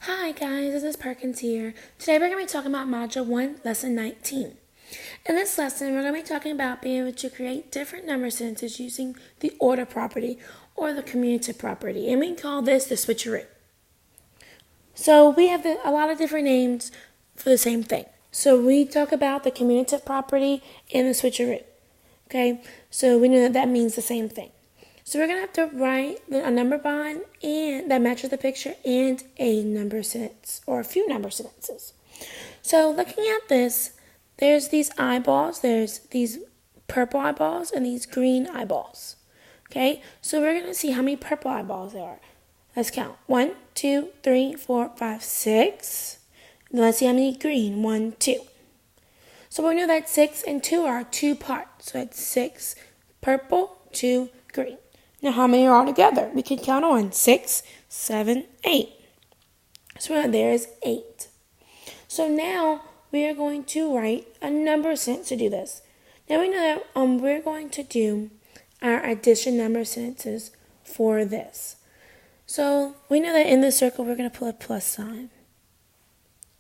Hi guys, this is Perkins here. Today we're going to be talking about Module 1, Lesson 19. In this lesson, we're going to be talking about being able to create different number sentences using the order property or the commutative property, and we can call this the switch-a-roo. So we have a lot of different names for the same thing. So we talk about the commutative property and the switch-a-roo. Okay, so we know that means the same thing. So we're going to have to write a number bond and that matches the picture and a number sentence or a few number sentences. So looking at this, there's these eyeballs, there's these purple eyeballs and these green eyeballs. Okay, so we're going to see how many purple eyeballs there are. Let's count. 1, 2, 3, 4, 5, 6. And let's see how many green. 1, 2. So we know that 6 and 2 are 2 parts. So that's 6 purple, 2 green. Now, how many are all together? We can count on 6, 7, 8. So there is 8. So now we are going to write a number sentence to do this. Now we know that we're going to do our addition number sentences for this. So we know that in this circle we're going to put a plus sign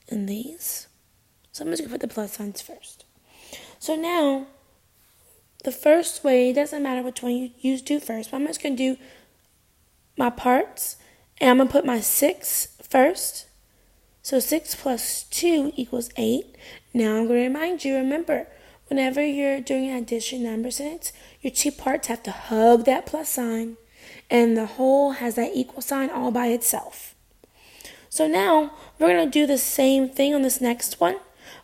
in these. So I'm just going to put the plus signs first. So now, the first way, it doesn't matter which one you do first, but I'm just going to do my parts, and I'm going to put my 6 first. So 6 plus 2 equals 8. Now I'm going to remind you, remember, whenever you're doing an addition number sentence, your two parts have to hug that plus sign, and the whole has that equal sign all by itself. So now, we're going to do the same thing on this next one.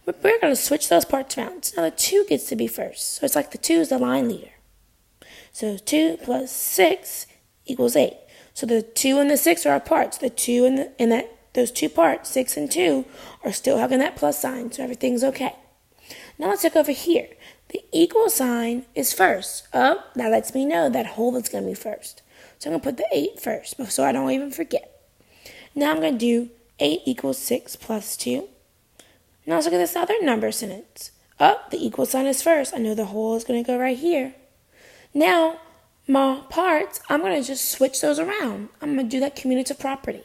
But we're going to switch those parts around. So now the 2 gets to be first. So it's like the 2 is the line leader. So 2 plus 6 equals 8. So the 2 and the 6 are our parts. The 2 and those two parts, 6 and 2, are still having that plus sign. So everything's okay. Now let's look over here. The equal sign is first. Oh, that lets me know that whole is going to be first. So I'm going to put the 8 first so I don't even forget. Now I'm going to do 8 equals 6 plus 2. Now let's look at this other number sentence. Oh, the equal sign is first. I know the whole is going to go right here. Now, my parts, I'm going to just switch those around. I'm going to do that commutative property.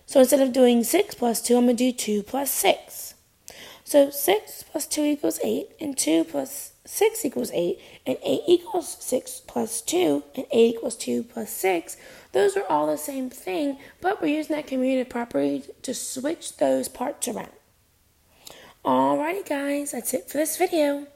So instead of doing 6 plus 2, I'm going to do 2 plus 6. So 6 plus 2 equals 8, and 2 plus 6 equals 8, and 8 equals 6 plus 2, and 8 equals 2 plus 6. Those are all the same thing, but we're using that commutative property to switch those parts around. Alrighty guys, that's it for this video.